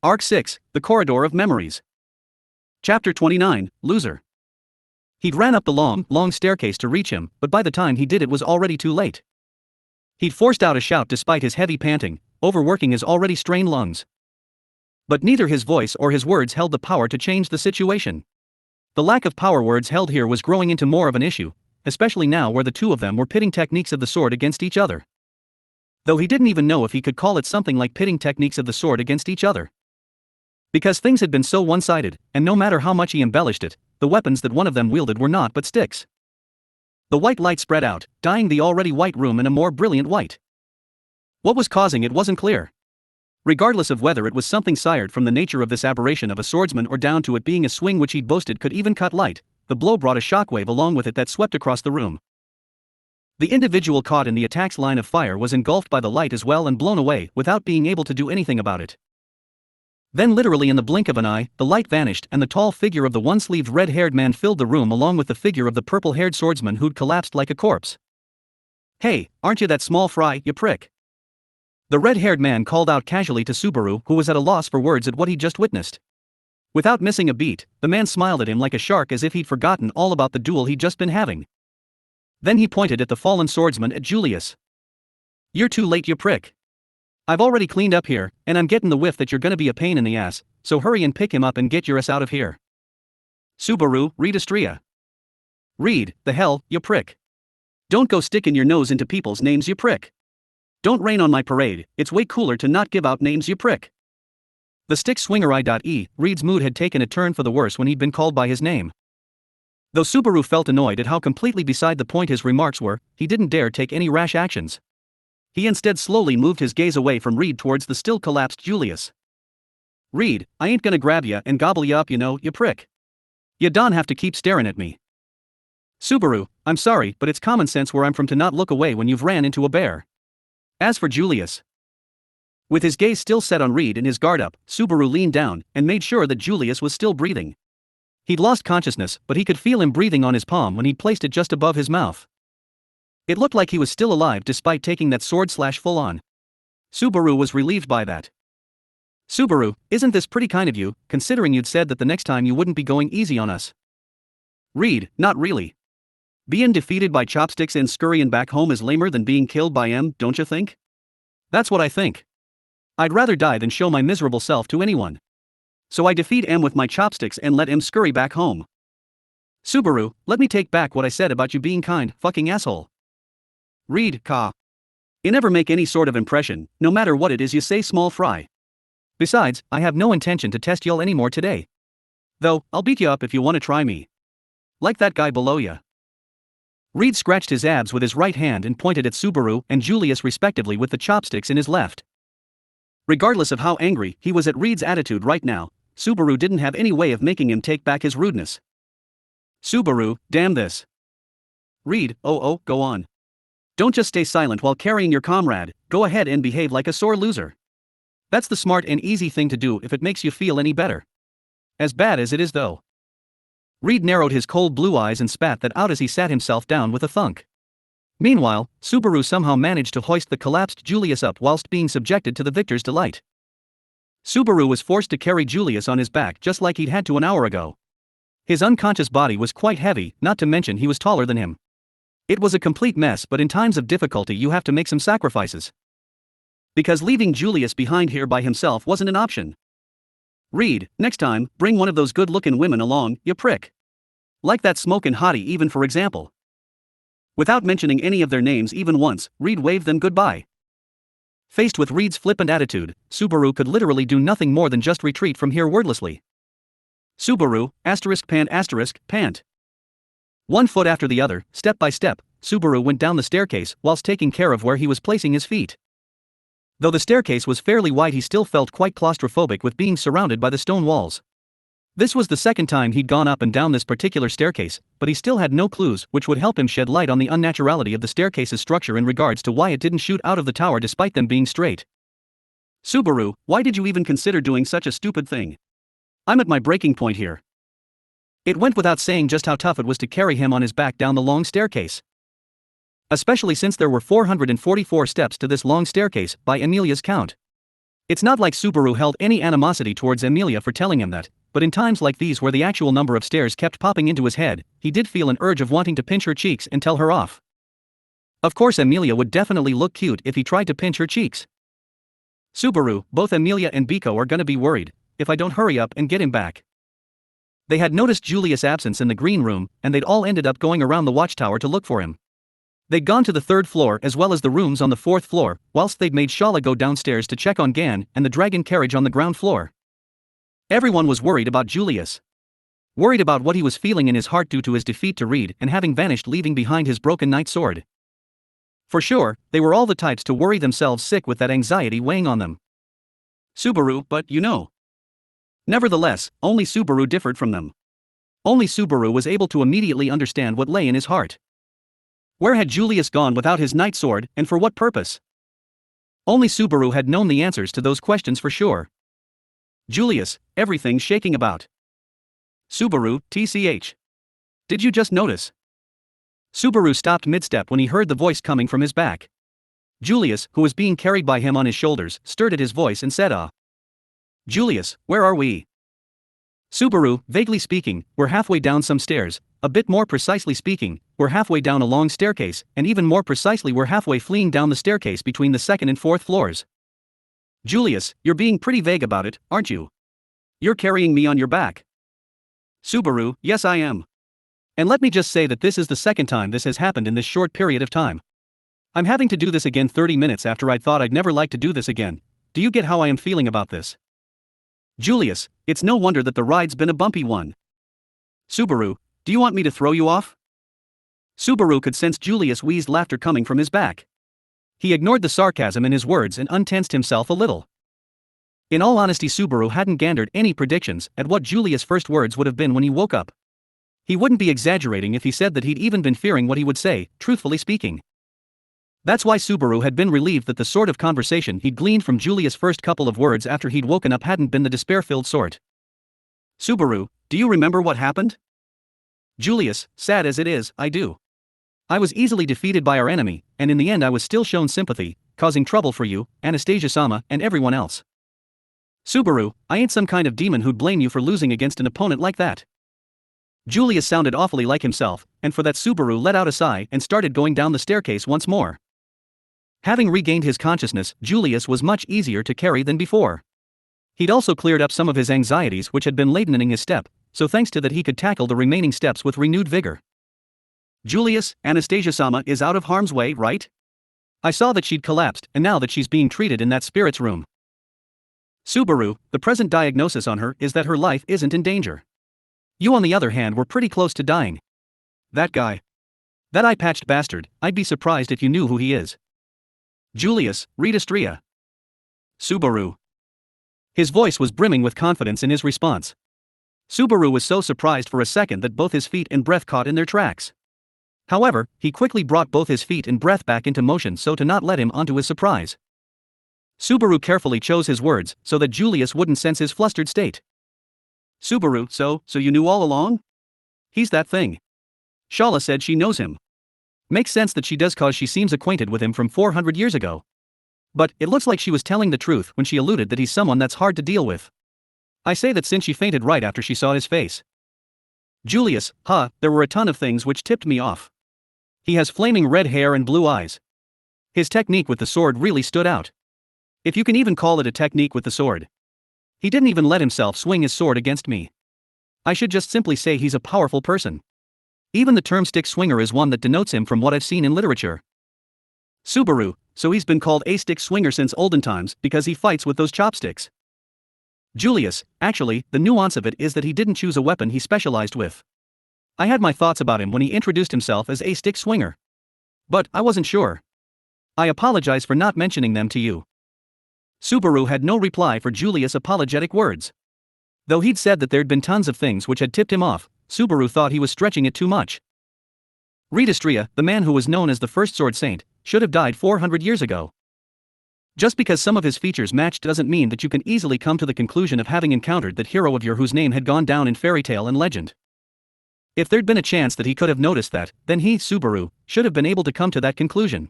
Arc 6, The Corridor of Memories. Chapter 29, Loser. He'd ran up the long staircase to reach him, but by the time he did it was already too late. He'd forced out a shout despite his heavy panting, overworking his already strained lungs. But neither his voice or his words held the power to change the situation. The lack of power words held here was growing into more of an issue, especially now where the two of them were pitting techniques of the sword against each other. Though he didn't even know if he could call it something like pitting techniques of the sword against each other. Because things had been so one-sided, and no matter how much he embellished it, the weapons that one of them wielded were not but sticks. The white light spread out, dyeing the already white room in a more brilliant white. What was causing it wasn't clear. Regardless of whether it was something sired from the nature of this aberration of a swordsman or down to it being a swing which he'd boasted could even cut light, the blow brought a shockwave along with it that swept across the room. The individual caught in the attack's line of fire was engulfed by the light as well and blown away without being able to do anything about it. Then literally in the blink of an eye, the light vanished and the tall figure of the one-sleeved red-haired man filled the room along with the figure of the purple-haired swordsman who'd collapsed like a corpse. "Hey, aren't you that small fry, you prick?" The red-haired man called out casually to Subaru, who was at a loss for words at what he'd just witnessed. Without missing a beat, the man smiled at him like a shark as if he'd forgotten all about the duel he'd just been having. Then he pointed at the fallen swordsman at Julius. "You're too late, you prick. I've already cleaned up here, and I'm getting the whiff that you're gonna be a pain in the ass, so hurry and pick him up and get your ass out of here." Subaru, read Astria. "Read, the hell, you prick. Don't go sticking your nose into people's names, you prick. Don't rain on my parade, it's way cooler to not give out names, you prick." The stick swinger I.E. Reed's mood had taken a turn for the worse when he'd been called by his name. Though Subaru felt annoyed at how completely beside the point his remarks were, he didn't dare take any rash actions. He instead slowly moved his gaze away from Reed towards the still collapsed Julius. "Reed, I ain't gonna grab ya and gobble ya up, you know, you prick. Ya don't have to keep staring at me." "Subaru, I'm sorry, but it's common sense where I'm from to not look away when you've ran into a bear." As for Julius. With his gaze still set on Reed and his guard up, Subaru leaned down and made sure that Julius was still breathing. He'd lost consciousness, but he could feel him breathing on his palm when he'd placed it just above his mouth. It looked like he was still alive despite taking that sword slash full on. Subaru was relieved by that. "Subaru, isn't this pretty kind of you, considering you'd said that the next time you wouldn't be going easy on us?" Reed, not really. Being defeated by chopsticks and scurrying back home is lamer than being killed by M, don't you think? That's what I think. I'd rather die than show my miserable self to anyone. So I defeat M with my chopsticks and let M scurry back home. Subaru, let me take back what I said about you being kind, fucking asshole. Reed, ka. You never make any sort of impression, no matter what it is you say, small fry. Besides, I have no intention to test y'all anymore today. Though, I'll beat you up if you want to try me. Like that guy below ya. Reed scratched his abs with his right hand and pointed at Subaru and Julius respectively with the chopsticks in his left. Regardless of how angry he was at Reed's attitude right now, Subaru didn't have any way of making him take back his rudeness. "Subaru, damn this." Reed, go on. Don't just stay silent while carrying your comrade, go ahead and behave like a sore loser. That's the smart and easy thing to do if it makes you feel any better. As bad as it is though. Reed narrowed his cold blue eyes and spat that out as he sat himself down with a thunk. Meanwhile, Subaru somehow managed to hoist the collapsed Julius up whilst being subjected to the victor's delight. Subaru was forced to carry Julius on his back just like he'd had to an hour ago. His unconscious body was quite heavy, not to mention he was taller than him. It was a complete mess, but in times of difficulty you have to make some sacrifices. Because leaving Julius behind here by himself wasn't an option. Reed, next time, bring one of those good-looking women along, you prick. Like that smokin' hottie even for example. Without mentioning any of their names even once, Reed waved them goodbye. Faced with Reed's flippant attitude, Subaru could literally do nothing more than just retreat from here wordlessly. Subaru, pant. One foot after the other, step by step, Subaru went down the staircase whilst taking care of where he was placing his feet. Though the staircase was fairly wide, he still felt quite claustrophobic with being surrounded by the stone walls. This was the second time he'd gone up and down this particular staircase, but he still had no clues which would help him shed light on the unnaturality of the staircase's structure in regards to why it didn't shoot out of the tower despite them being straight. "Subaru, why did you even consider doing such a stupid thing? I'm at my breaking point here." It went without saying just how tough it was to carry him on his back down the long staircase. Especially since there were 444 steps to this long staircase, by Amelia's count. It's not like Subaru held any animosity towards Emilia for telling him that, but in times like these where the actual number of stairs kept popping into his head, he did feel an urge of wanting to pinch her cheeks and tell her off. Of course Emilia would definitely look cute if he tried to pinch her cheeks. Subaru, both Emilia and Biko are gonna be worried if I don't hurry up and get him back. They had noticed Julius' absence in the green room, and they'd all ended up going around the watchtower to look for him. They'd gone to the third floor as well as the rooms on the fourth floor, whilst they'd made Shala go downstairs to check on Gan and the dragon carriage on the ground floor. Everyone was worried about Julius. Worried about what he was feeling in his heart due to his defeat to Reed and having vanished, leaving behind his broken knight sword. For sure, they were all the types to worry themselves sick with that anxiety weighing on them. Subaru, but you know. Nevertheless, only Subaru differed from them. Only Subaru was able to immediately understand what lay in his heart. Where had Julius gone without his knight sword, and for what purpose? Only Subaru had known the answers to those questions for sure. Julius, everything's shaking about. Subaru, TCH. Did you just notice? Subaru stopped mid-step when he heard the voice coming from his back. Julius, who was being carried by him on his shoulders, stirred at his voice and said, Julius, where are we? Subaru, vaguely speaking, we're halfway down some stairs, a bit more precisely speaking, we're halfway down a long staircase, and even more precisely we're halfway fleeing down the staircase between the second and fourth floors. Julius, you're being pretty vague about it, aren't you? You're carrying me on your back. Subaru, yes I am. And let me just say that this is the second time this has happened in this short period of time. I'm having to do this again 30 minutes after I'd thought I'd never like to do this again. Do you get how I am feeling about this? Julius, it's no wonder that the ride's been a bumpy one. Subaru, do you want me to throw you off? Subaru could sense Julius' wheezed laughter coming from his back. He ignored the sarcasm in his words and untensed himself a little. In all honesty, Subaru hadn't gathered any predictions at what Julius' first words would have been when he woke up. He wouldn't be exaggerating if he said that he'd even been fearing what he would say, truthfully speaking. That's why Subaru had been relieved that the sort of conversation he'd gleaned from Julius' first couple of words after he'd woken up hadn't been the despair-filled sort. Subaru, do you remember what happened? Julius, sad as it is, I do. I was easily defeated by our enemy, and in the end I was still shown sympathy, causing trouble for you, Anastasia-sama, and everyone else. Subaru, I ain't some kind of demon who'd blame you for losing against an opponent like that. Julius sounded awfully like himself, and for that Subaru let out a sigh and started going down the staircase once more. Having regained his consciousness, Julius was much easier to carry than before. He'd also cleared up some of his anxieties which had been ladening his step, so thanks to that he could tackle the remaining steps with renewed vigor. Julius, Anastasia-sama is out of harm's way, right? I saw that she'd collapsed, and now that she's being treated in that spirit's room. Subaru, the present diagnosis on her is that her life isn't in danger. You on the other hand were pretty close to dying. That guy. That eye-patched bastard, I'd be surprised if you knew who he is. Julius, Redistria. Subaru. His voice was brimming with confidence in his response. Subaru was so surprised for a second that both his feet and breath caught in their tracks. However, he quickly brought both his feet and breath back into motion so to not let him onto his surprise. Subaru carefully chose his words so that Julius wouldn't sense his flustered state. Subaru, so you knew all along? He's that thing. Shala said she knows him. Makes sense that she does cause she seems acquainted with him from 400 years ago. But it looks like she was telling the truth when she alluded that he's someone that's hard to deal with. I say that since she fainted right after she saw his face. Julius, there were a ton of things which tipped me off. He has flaming red hair and blue eyes. His technique with the sword really stood out. If you can even call it a technique with the sword. He didn't even let himself swing his sword against me. I should just simply say he's a powerful person. Even the term stick swinger is one that denotes him from what I've seen in literature. Subaru, so he's been called a stick swinger since olden times because he fights with those chopsticks. Julius, actually, the nuance of it is that he didn't choose a weapon he specialized with. I had my thoughts about him when he introduced himself as a stick swinger. But I wasn't sure. I apologize for not mentioning them to you. Subaru had no reply for Julius' apologetic words. Though he'd said that there'd been tons of things which had tipped him off, Subaru thought he was stretching it too much. Redistria, the man who was known as the first sword saint, should have died 400 years ago. Just because some of his features matched doesn't mean that you can easily come to the conclusion of having encountered that hero of your whose name had gone down in fairy tale and legend. If there'd been a chance that he could have noticed that, then he, Subaru, should have been able to come to that conclusion.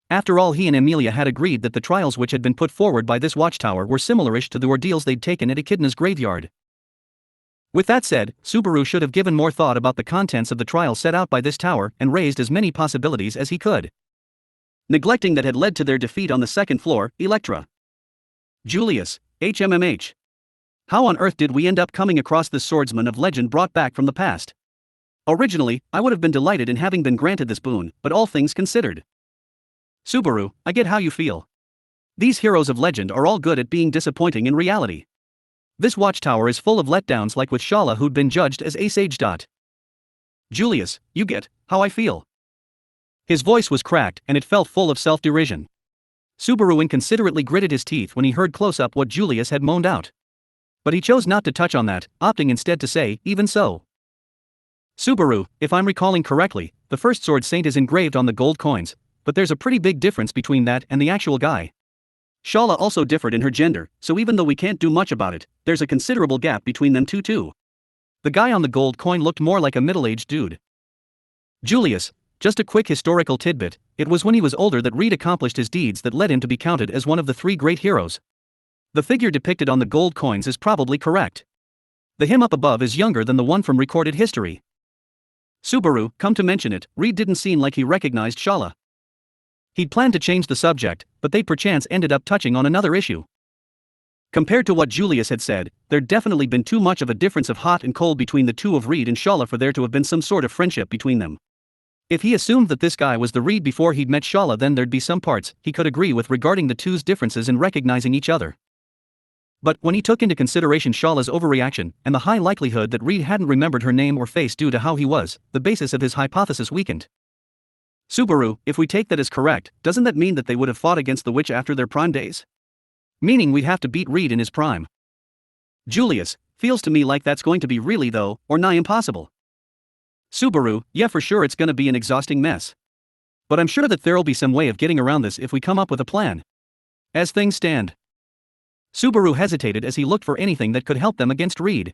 After all, he and Amelia had agreed that the trials which had been put forward by this watchtower were similarish to the ordeals they'd taken at Echidna's graveyard. With that said, Subaru should have given more thought about the contents of the trial set out by this tower and raised as many possibilities as he could. Neglecting that had led to their defeat on the second floor, Electra. Julius, HMMH. How on earth did we end up coming across this swordsman of legend brought back from the past? Originally, I would have been delighted in having been granted this boon, but all things considered. Subaru, I get how you feel. These heroes of legend are all good at being disappointing in reality. This watchtower is full of letdowns like with Shala, who'd been judged as a sage. Julius, you get how I feel. His voice was cracked and it felt full of self-derision. Subaru inconsiderately gritted his teeth when he heard close up what Julius had moaned out. But he chose not to touch on that, opting instead to say, even so. Subaru, if I'm recalling correctly, the first sword saint is engraved on the gold coins, but there's a pretty big difference between that and the actual guy. Shala also differed in her gender, so even though we can't do much about it, there's a considerable gap between them two too. The guy on the gold coin looked more like a middle-aged dude. Julius, just a quick historical tidbit, it was when he was older that Reed accomplished his deeds that led him to be counted as one of the three great heroes. The figure depicted on the gold coins is probably correct. The him up above is younger than the one from recorded history. Subaru, come to mention it, Reed didn't seem like he recognized Shala. He'd planned to change the subject, but they perchance ended up touching on another issue. Compared to what Julius had said, there'd definitely been too much of a difference of hot and cold between the two of Reed and Shala for there to have been some sort of friendship between them. If he assumed that this guy was the Reed before he'd met Shala, then there'd be some parts he could agree with regarding the two's differences in recognizing each other. But when he took into consideration Shala's overreaction and the high likelihood that Reed hadn't remembered her name or face due to how he was, the basis of his hypothesis weakened. Subaru, if we take that as correct, doesn't that mean that they would have fought against the witch after their prime days? Meaning we'd have to beat Reed in his prime. Julius, feels to me like that's going to be really though, or nigh impossible. Subaru, yeah, for sure it's gonna be an exhausting mess. But I'm sure that there'll be some way of getting around this if we come up with a plan. As things stand. Subaru hesitated as he looked for anything that could help them against Reed.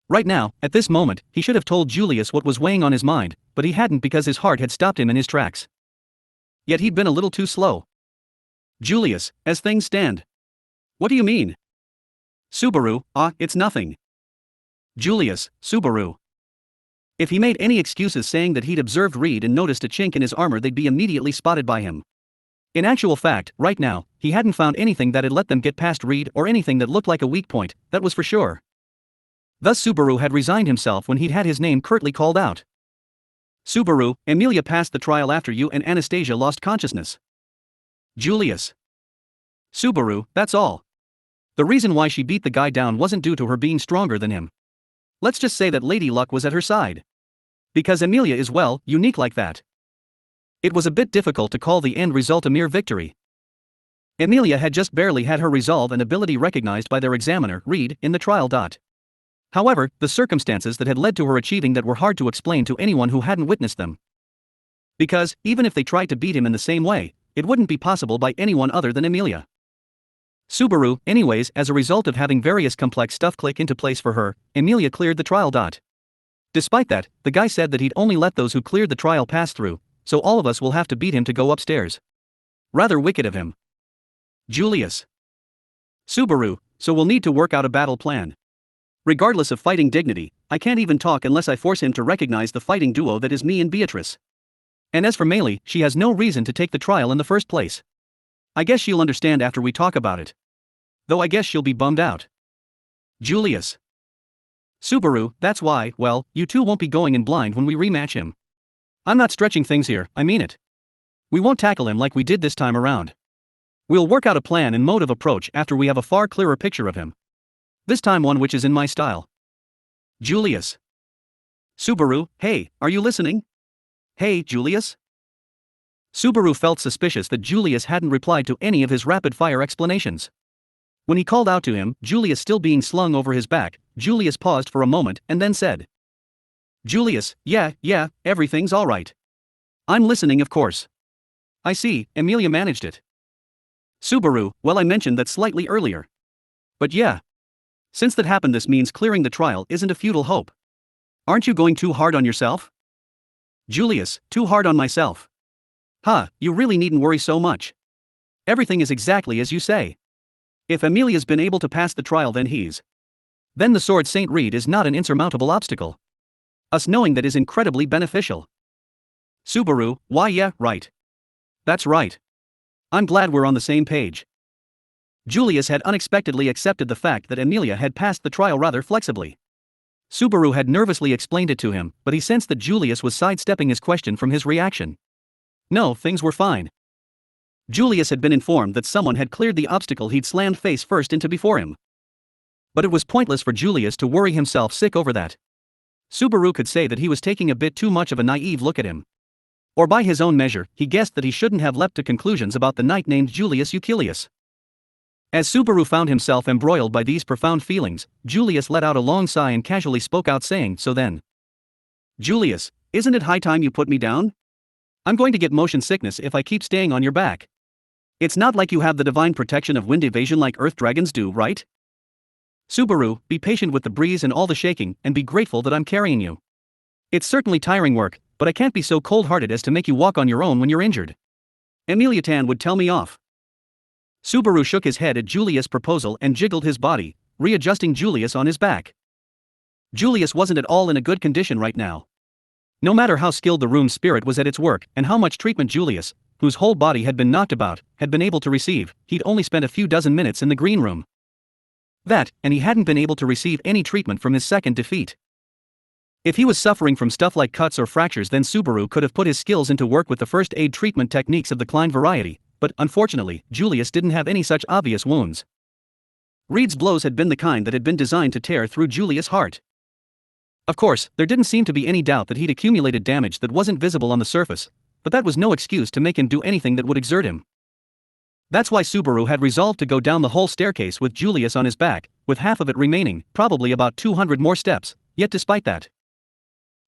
Right now, at this moment, he should have told Julius what was weighing on his mind, but he hadn't because his heart had stopped him in his tracks. Yet he'd been a little too slow. Julius, as things stand. What do you mean? Subaru, it's nothing. Julius, Subaru. If he made any excuses saying that he'd observed Reed and noticed a chink in his armor, they'd be immediately spotted by him. In actual fact, right now, he hadn't found anything that had let them get past Reed or anything that looked like a weak point, that was for sure. Thus Subaru had resigned himself when he'd had his name curtly called out. Subaru, Amelia passed the trial after you and Anastasia lost consciousness. Julius. Subaru, that's all. The reason why she beat the guy down wasn't due to her being stronger than him. Let's just say that Lady Luck was at her side. Because Amelia is, well, unique like that. It was a bit difficult to call the end result a mere victory. Amelia had just barely had her resolve and ability recognized by their examiner, Reed, in the trial. However, the circumstances that had led to her achieving that were hard to explain to anyone who hadn't witnessed them. Because, even if they tried to beat him in the same way, it wouldn't be possible by anyone other than Amelia. Subaru, anyways, as a result of having various complex stuff click into place for her, Amelia cleared the trial. Despite that, the guy said that he'd only let those who cleared the trial pass through, so all of us will have to beat him to go upstairs. Rather wicked of him. Julius. Subaru, so we'll need to work out a battle plan. Regardless of fighting dignity, I can't even talk unless I force him to recognize the fighting duo that is me and Beatrice. And as for Melee, she has no reason to take the trial in the first place. I guess she'll understand after we talk about it. Though I guess she'll be bummed out. Julius. Subaru, that's why, well, you two won't be going in blind when we rematch him. I'm not stretching things here, I mean it. We won't tackle him like we did this time around. We'll work out a plan and mode of approach after we have a far clearer picture of him. This time one which is in my style. Julius. Subaru, hey, are you listening? Hey, Julius? Subaru felt suspicious that Julius hadn't replied to any of his rapid-fire explanations. When he called out to him, Julius still being slung over his back, Julius paused for a moment and then said. Julius, yeah, everything's alright. I'm listening, of course. I see, Amelia managed it. Subaru, well, I mentioned that slightly earlier. But yeah. Since that happened, this means clearing the trial isn't a futile hope. Aren't you going too hard on yourself? Julius, too hard on myself. You really needn't worry so much. Everything is exactly as you say. If Amelia's been able to pass the trial, then the sword Saint Reed is not an insurmountable obstacle. Us knowing that is incredibly beneficial. Subaru, why yeah, right. That's right. I'm glad we're on the same page. Julius had unexpectedly accepted the fact that Amelia had passed the trial rather flexibly. Subaru had nervously explained it to him, but he sensed that Julius was sidestepping his question from his reaction. No, things were fine. Julius had been informed that someone had cleared the obstacle he'd slammed face first into before him. But it was pointless for Julius to worry himself sick over that. Subaru could say that he was taking a bit too much of a naive look at him. Or by his own measure, he guessed that he shouldn't have leapt to conclusions about the knight named Julius Euchelius. As Subaru found himself embroiled by these profound feelings, Julius let out a long sigh and casually spoke out, saying, "So then, Julius, isn't it high time you put me down? I'm going to get motion sickness if I keep staying on your back. It's not like you have the divine protection of wind evasion like earth dragons do, right? Subaru, be patient with the breeze and all the shaking, and be grateful that I'm carrying you. It's certainly tiring work, but I can't be so cold-hearted as to make you walk on your own when you're injured. Amelia Tan would tell me off." Subaru shook his head at Julius' proposal and jiggled his body, readjusting Julius on his back. Julius wasn't at all in a good condition right now. No matter how skilled the room spirit was at its work and how much treatment Julius, whose whole body had been knocked about, had been able to receive, he'd only spent a few dozen minutes in the green room. That, and he hadn't been able to receive any treatment from his second defeat. If he was suffering from stuff like cuts or fractures, then Subaru could have put his skills into work with the first aid treatment techniques of the Klein variety, but unfortunately, Julius didn't have any such obvious wounds. Reed's blows had been the kind that had been designed to tear through Julius' heart. Of course, there didn't seem to be any doubt that he'd accumulated damage that wasn't visible on the surface, but that was no excuse to make him do anything that would exert him. That's why Subaru had resolved to go down the whole staircase with Julius on his back, with half of it remaining, probably about 200 more steps, yet despite that.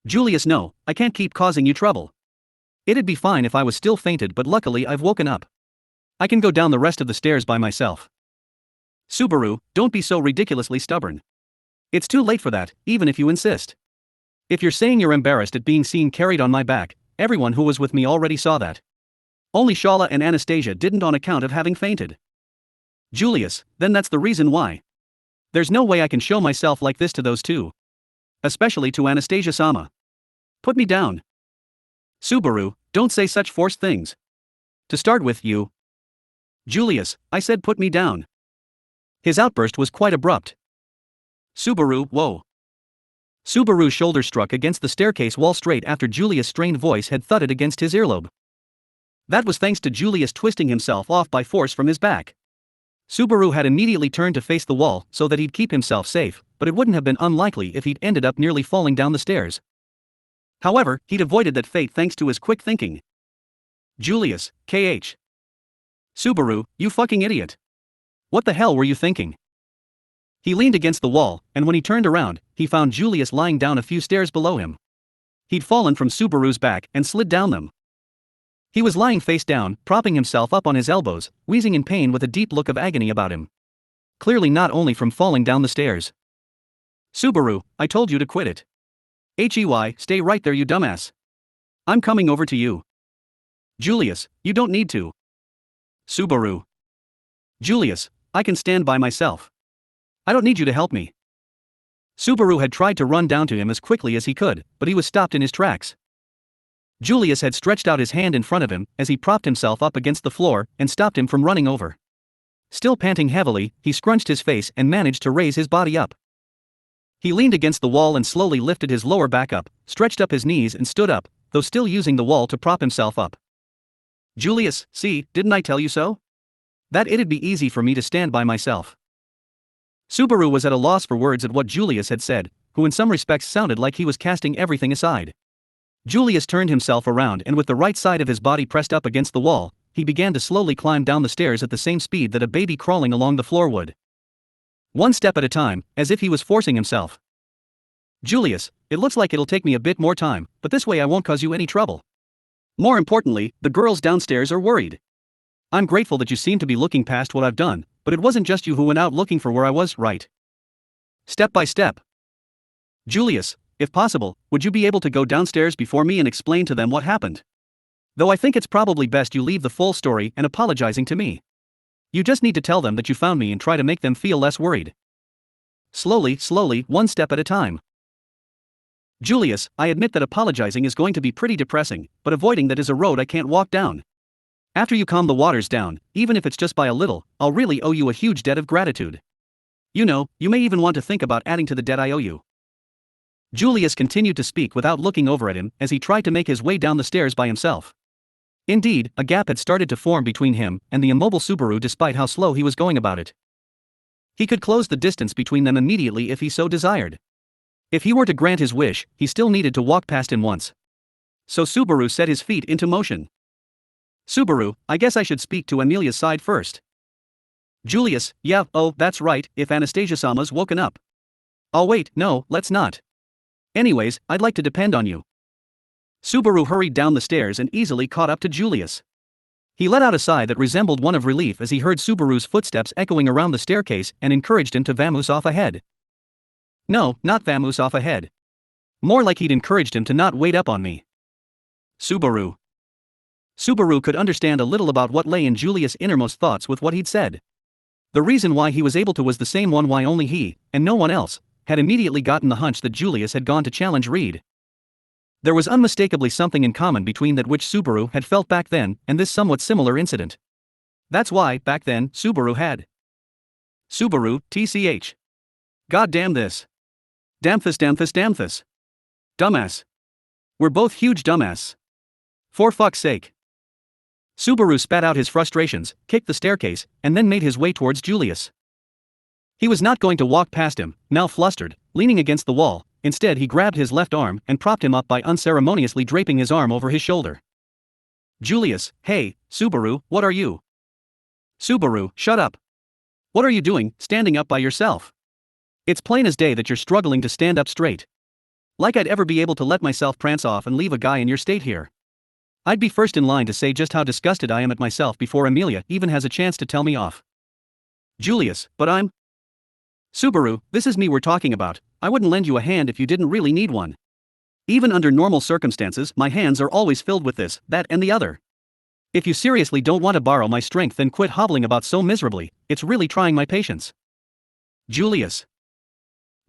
"Julius, no, I can't keep causing you trouble. It'd be fine if I was still fainted, but luckily I've woken up. I can go down the rest of the stairs by myself." "Subaru, don't be so ridiculously stubborn. It's too late for that, even if you insist. If you're saying you're embarrassed at being seen carried on my back, everyone who was with me already saw that. Only Shala and Anastasia didn't on account of having fainted." "Julius, then that's the reason why. There's no way I can show myself like this to those two. Especially to Anastasia-sama. Put me down." "Subaru, don't say such forced things. To start with, you..." "Julius, I said put me down." His outburst was quite abrupt. "Subaru, whoa." Subaru's shoulder struck against the staircase wall straight after Julius' strained voice had thudded against his earlobe. That was thanks to Julius twisting himself off by force from his back. Subaru had immediately turned to face the wall so that he'd keep himself safe, but it wouldn't have been unlikely if he'd ended up nearly falling down the stairs. However, he'd avoided that fate thanks to his quick thinking. "Julius, KH. Subaru, you fucking idiot. What the hell were you thinking?" He leaned against the wall, and when he turned around, he found Julius lying down a few stairs below him. He'd fallen from Subaru's back and slid down them. He was lying face down, propping himself up on his elbows, wheezing in pain with a deep look of agony about him. Clearly not only from falling down the stairs. "Subaru, I told you to quit it. Stay right there, you dumbass. I'm coming over to you." "Julius, you don't need to." "Subaru." "Julius, I can stand by myself. I don't need you to help me." Subaru had tried to run down to him as quickly as he could, but he was stopped in his tracks. Julius had stretched out his hand in front of him as he propped himself up against the floor and stopped him from running over. Still panting heavily, he scrunched his face and managed to raise his body up. He leaned against the wall and slowly lifted his lower back up, stretched up his knees and stood up, though still using the wall to prop himself up. "Julius, see, didn't I tell you so? That it'd be easy for me to stand by myself." Subaru was at a loss for words at what Julius had said, who in some respects sounded like he was casting everything aside. Julius turned himself around and with the right side of his body pressed up against the wall, he began to slowly climb down the stairs at the same speed that a baby crawling along the floor would. One step at a time, as if he was forcing himself. "Julius, it looks like it'll take me a bit more time, but this way I won't cause you any trouble. More importantly, the girls downstairs are worried. I'm grateful that you seem to be looking past what I've done, but it wasn't just you who went out looking for where I was, right? Step by step. Julius, if possible, would you be able to go downstairs before me and explain to them what happened? Though I think it's probably best you leave the full story and apologizing to me. You just need to tell them that you found me and try to make them feel less worried. Slowly, one step at a time. Julius, I admit that apologizing is going to be pretty depressing, but avoiding that is a road I can't walk down. After you calm the waters down, even if it's just by a little, I'll really owe you a huge debt of gratitude. You know, you may even want to think about adding to the debt I owe you. Julius continued to speak without looking over at him as he tried to make his way down the stairs by himself. Indeed, a gap had started to form between him and the immobile Subaru despite how slow he was going about it. He could close the distance between them immediately if he so desired. If he were to grant his wish, he still needed to walk past him once. So Subaru set his feet into motion. Subaru, I guess I should speak to Amelia's side first. Julius, yeah, oh, that's right, if Anastasia-sama's woken up. Oh wait, no, let's not. Anyways, I'd like to depend on you. Subaru hurried down the stairs and easily caught up to Julius. He let out a sigh that resembled one of relief as he heard Subaru's footsteps echoing around the staircase and encouraged him to vamoose off ahead. No, not vamoose off ahead. More like he'd encouraged him to not wait up on me. Subaru. Subaru could understand a little about what lay in Julius' innermost thoughts with what he'd said. The reason why he was able to was the same one why only he, and no one else, had immediately gotten the hunch that Julius had gone to challenge Reed. There was unmistakably something in common between that which Subaru had felt back then and this somewhat similar incident. That's why, back then, Subaru had. Subaru, TCH. God damn this. Damnthus. Dumbass. We're both huge dumbass. For fuck's sake. Subaru spat out his frustrations, kicked the staircase, and then made his way towards Julius. He was not going to walk past him, now flustered, leaning against the wall. Instead he grabbed his left arm and propped him up by unceremoniously draping his arm over his shoulder. Julius, hey, Subaru, what are you? Subaru, shut up. What are you doing, standing up by yourself? It's plain as day that you're struggling to stand up straight. Like I'd ever be able to let myself prance off and leave a guy in your state here. I'd be first in line to say just how disgusted I am at myself before Amelia even has a chance to tell me off. Julius, but I'm... Subaru, this is me we're talking about. I wouldn't lend you a hand if you didn't really need one. Even under normal circumstances, my hands are always filled with this, that and the other. If you seriously don't want to borrow my strength then quit hobbling about so miserably, it's really trying my patience. Julius.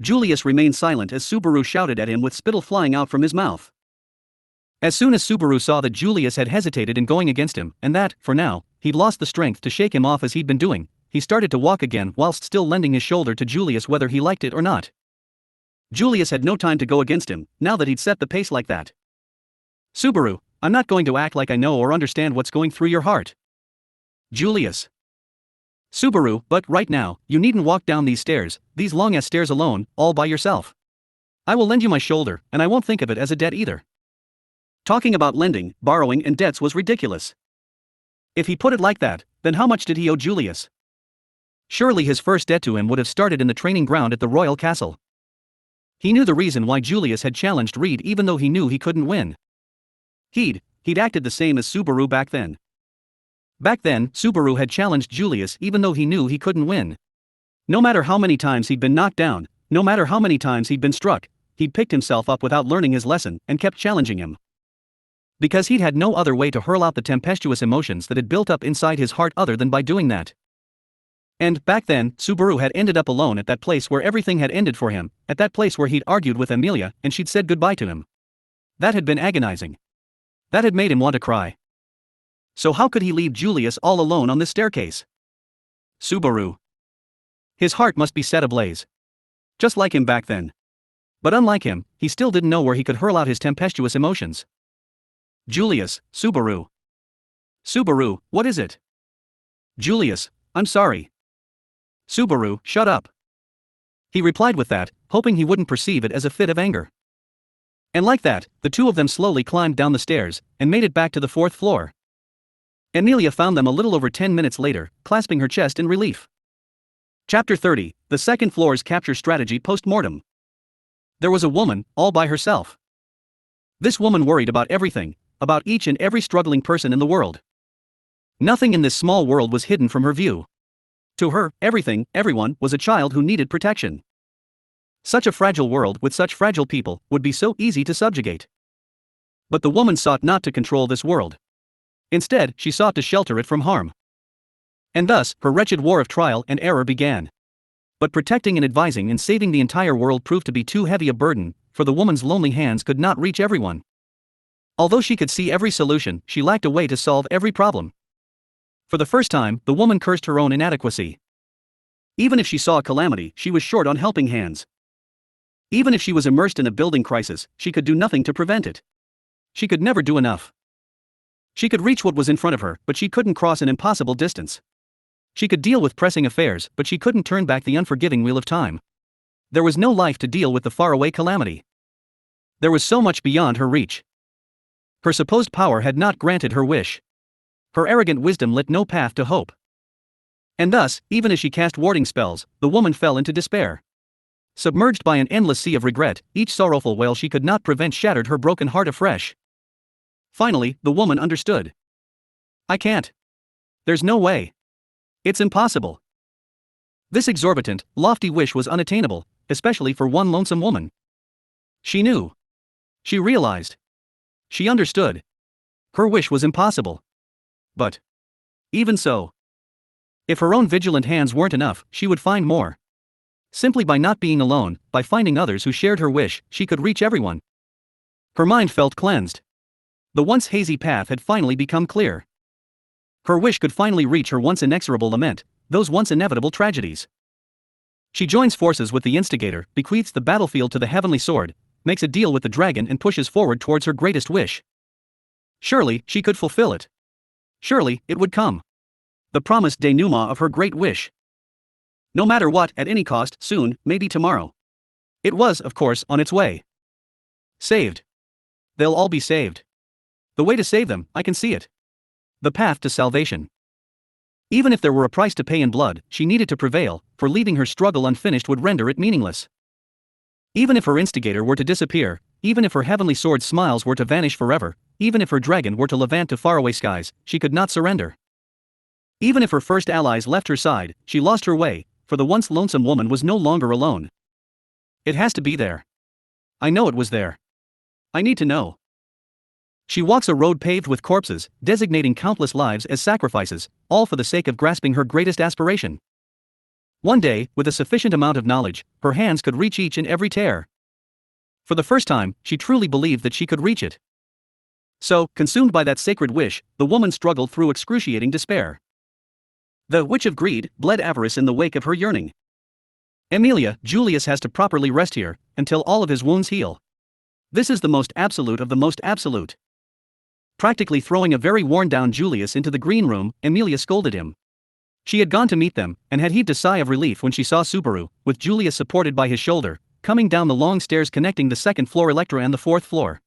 Julius remained silent as Subaru shouted at him with spittle flying out from his mouth. As soon as Subaru saw that Julius had hesitated in going against him, and that, for now, he'd lost the strength to shake him off as he'd been doing, he started to walk again whilst still lending his shoulder to Julius whether he liked it or not. Julius had no time to go against him, now that he'd set the pace like that. Subaru, I'm not going to act like I know or understand what's going through your heart. Julius. Subaru, but right now, you needn't walk down these stairs, these long-ass stairs alone, all by yourself. I will lend you my shoulder, and I won't think of it as a debt either. Talking about lending, borrowing and debts was ridiculous. If he put it like that, then how much did he owe Julius? Surely his first debt to him would have started in the training ground at the royal castle. He knew the reason why Julius had challenged Reed even though he knew he couldn't win. He'd acted the same as Subaru back then. Back then, Subaru had challenged Julius even though he knew he couldn't win. No matter how many times he'd been knocked down, no matter how many times he'd been struck, he'd picked himself up without learning his lesson and kept challenging him. Because he'd had no other way to hurl out the tempestuous emotions that had built up inside his heart other than by doing that. And, back then, Subaru had ended up alone at that place where everything had ended for him, at that place where he'd argued with Amelia and she'd said goodbye to him. That had been agonizing. That had made him want to cry. So how could he leave Julius all alone on this staircase? Subaru. His heart must be set ablaze. Just like him back then. But unlike him, he still didn't know where he could hurl out his tempestuous emotions. Julius, Subaru. Subaru, what is it? Julius, I'm sorry. Subaru, shut up. He replied with that, hoping he wouldn't perceive it as a fit of anger. And like that, the two of them slowly climbed down the stairs and made it back to the 4th floor. Amelia found them a little over 10 minutes later, clasping her chest in relief. Chapter 30, The Second Floor's Capture Strategy Post-Mortem. There was a woman, all by herself. This woman worried about everything, about each and every struggling person in the world. Nothing in this small world was hidden from her view. To her, everything, everyone, was a child who needed protection. Such a fragile world with such fragile people would be so easy to subjugate. But the woman sought not to control this world. Instead, she sought to shelter it from harm. And thus, her wretched war of trial and error began. But protecting and advising and saving the entire world proved to be too heavy a burden, for the woman's lonely hands could not reach everyone. Although she could see every solution, she lacked a way to solve every problem. For the first time, the woman cursed her own inadequacy. Even if she saw a calamity, she was short on helping hands. Even if she was immersed in a building crisis, she could do nothing to prevent it. She could never do enough. She could reach what was in front of her, but she couldn't cross an impossible distance. She could deal with pressing affairs, but she couldn't turn back the unforgiving wheel of time. There was no life to deal with the faraway calamity. There was so much beyond her reach. Her supposed power had not granted her wish. Her arrogant wisdom lit no path to hope. And thus, even as she cast warding spells, the woman fell into despair. Submerged by an endless sea of regret, each sorrowful wail she could not prevent shattered her broken heart afresh. Finally, the woman understood. I can't. There's no way. It's impossible. This exorbitant, lofty wish was unattainable, especially for one lonesome woman. She knew. She realized. She understood. Her wish was impossible. But even so, if her own vigilant hands weren't enough, she would find more. Simply by not being alone, by finding others who shared her wish, she could reach everyone. Her mind felt cleansed. The once hazy path had finally become clear. Her wish could finally reach her once inexorable lament, those once inevitable tragedies. She joins forces with the instigator, bequeaths the battlefield to the heavenly sword, makes a deal with the dragon and pushes forward towards her greatest wish. Surely, she could fulfill it. Surely, it would come. The promised denouement of her great wish. No matter what, at any cost, soon, maybe tomorrow. It was, of course, on its way. Saved. They'll all be saved. The way to save them, I can see it. The path to salvation. Even if there were a price to pay in blood, she needed to prevail, for leaving her struggle unfinished would render it meaningless. Even if her instigator were to disappear, even if her heavenly sword's smiles were to vanish forever, even if her dragon were to levant to faraway skies, she could not surrender. Even if her first allies left her side, she lost her way, for the once lonesome woman was no longer alone. It has to be there. I know it was there. I need to know. She walks a road paved with corpses, designating countless lives as sacrifices, all for the sake of grasping her greatest aspiration. One day, with a sufficient amount of knowledge, her hands could reach each and every tear. For the first time, she truly believed that she could reach it. So, consumed by that sacred wish, the woman struggled through excruciating despair. The witch of greed bled avarice in the wake of her yearning. Emilia, Julius has to properly rest here, until all of his wounds heal. This is the most absolute of the most absolute. Practically throwing a very worn-down Julius into the green room, Emilia scolded him. She had gone to meet them, and had heaved a sigh of relief when she saw Subaru, with Julius supported by his shoulder, coming down the long stairs connecting the second-floor Electra and the fourth floor.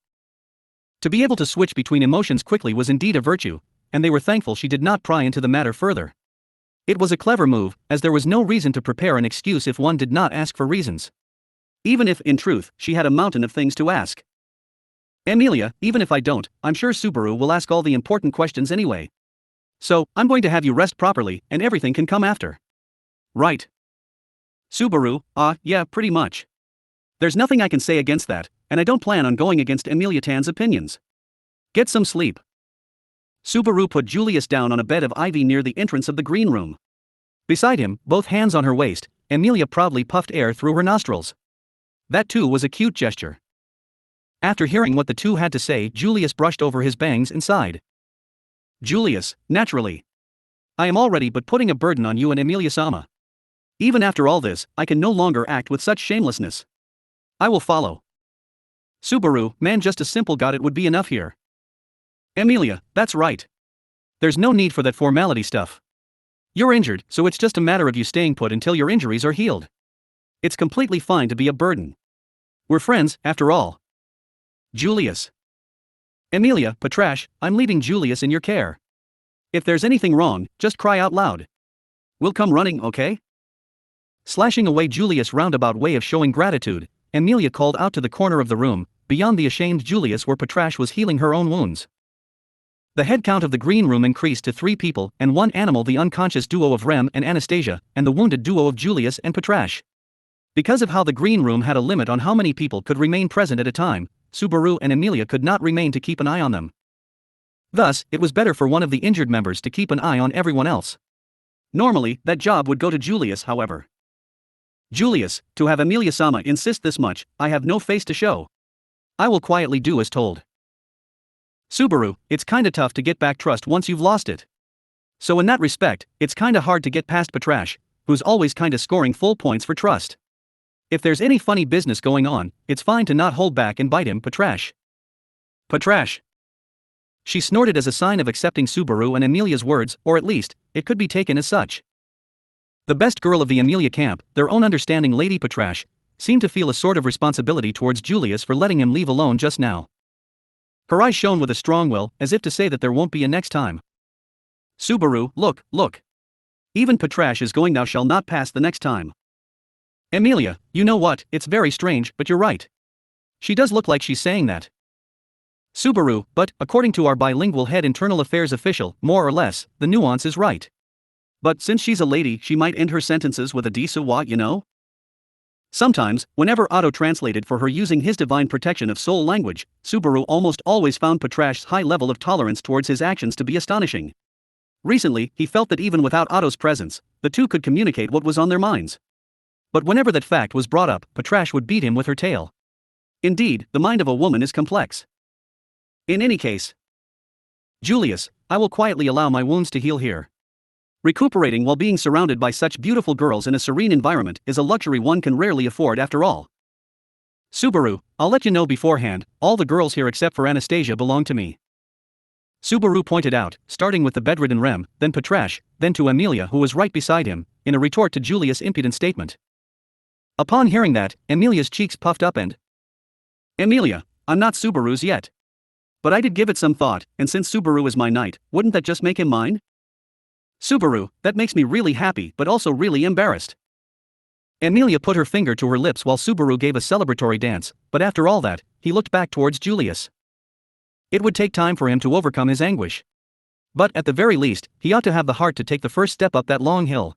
To be able to switch between emotions quickly was indeed a virtue, and they were thankful she did not pry into the matter further. It was a clever move, as there was no reason to prepare an excuse if one did not ask for reasons. Even if, in truth, she had a mountain of things to ask. Emilia, even if I don't, I'm sure Subaru will ask all the important questions anyway. So, I'm going to have you rest properly, and everything can come after. Right. Subaru, yeah, pretty much. There's nothing I can say against that, and I don't plan on going against Emilia Tan's opinions. Get some sleep. Subaru put Julius down on a bed of ivy near the entrance of the green room. Beside him, both hands on her waist, Emilia proudly puffed air through her nostrils. That too was a cute gesture. After hearing what the two had to say, Julius brushed over his bangs and sighed. Julius, naturally. I am already but putting a burden on you and Emilia-sama. Even after all this, I can no longer act with such shamelessness. I will follow. Subaru, man, just a simple god, it would be enough here. Emilia, that's right. There's no need for that formality stuff. You're injured, so it's just a matter of you staying put until your injuries are healed. It's completely fine to be a burden. We're friends, after all. Julius. Emilia, Patrash, I'm leaving Julius in your care. If there's anything wrong, just cry out loud. We'll come running, okay? Slashing away Julius' roundabout way of showing gratitude, Emilia called out to the corner of the room, beyond the ashamed Julius where Patrash was healing her own wounds. The head count of the green room increased to 3 people and 1 animal, the unconscious duo of Rem and Anastasia, and the wounded duo of Julius and Patrash. Because of how the green room had a limit on how many people could remain present at a time, Subaru and Emilia could not remain to keep an eye on them. Thus, it was better for one of the injured members to keep an eye on everyone else. Normally, that job would go to Julius, however. Julius, to have Emilia-sama insist this much, I have no face to show. I will quietly do as told. Subaru, it's kinda tough to get back trust once you've lost it. So in that respect, it's kinda hard to get past Patrash, who's always kinda scoring full points for trust. If there's any funny business going on, it's fine to not hold back and bite him, Patrash. Patrash. She snorted as a sign of accepting Subaru and Emilia's words, or at least, it could be taken as such. The best girl of the Emilia camp, their own understanding Lady Patrash, seemed to feel a sort of responsibility towards Julius for letting him leave alone just now. Her eyes shone with a strong will, as if to say that there won't be a next time. Subaru, look. Even Patrash is going, thou shall not pass the next time. Emilia, you know what, it's very strange, but you're right. She does look like she's saying that. Subaru, but, according to our bilingual head internal affairs official, more or less, the nuance is right. But since she's a lady, she might end her sentences with a de what, you know? Sometimes, whenever Otto translated for her using his divine protection of soul language, Subaru almost always found Patrash's high level of tolerance towards his actions to be astonishing. Recently, he felt that even without Otto's presence, the two could communicate what was on their minds. But whenever that fact was brought up, Patrash would beat him with her tail. Indeed, the mind of a woman is complex. In any case, Julius, I will quietly allow my wounds to heal here. Recuperating while being surrounded by such beautiful girls in a serene environment is a luxury one can rarely afford after all. Subaru, I'll let you know beforehand, all the girls here except for Anastasia belong to me. Subaru pointed out, starting with the bedridden Rem, then Patrash, then to Emilia who was right beside him, in a retort to Julius' impudent statement. Upon hearing that, Emilia's cheeks puffed up and... Emilia, I'm not Subaru's yet. But I did give it some thought, and since Subaru is my knight, wouldn't that just make him mine? Subaru, that makes me really happy but also really embarrassed. Emilia put her finger to her lips while Subaru gave a celebratory dance, but after all that, he looked back towards Julius. It would take time for him to overcome his anguish. But at the very least, he ought to have the heart to take the first step up that long hill.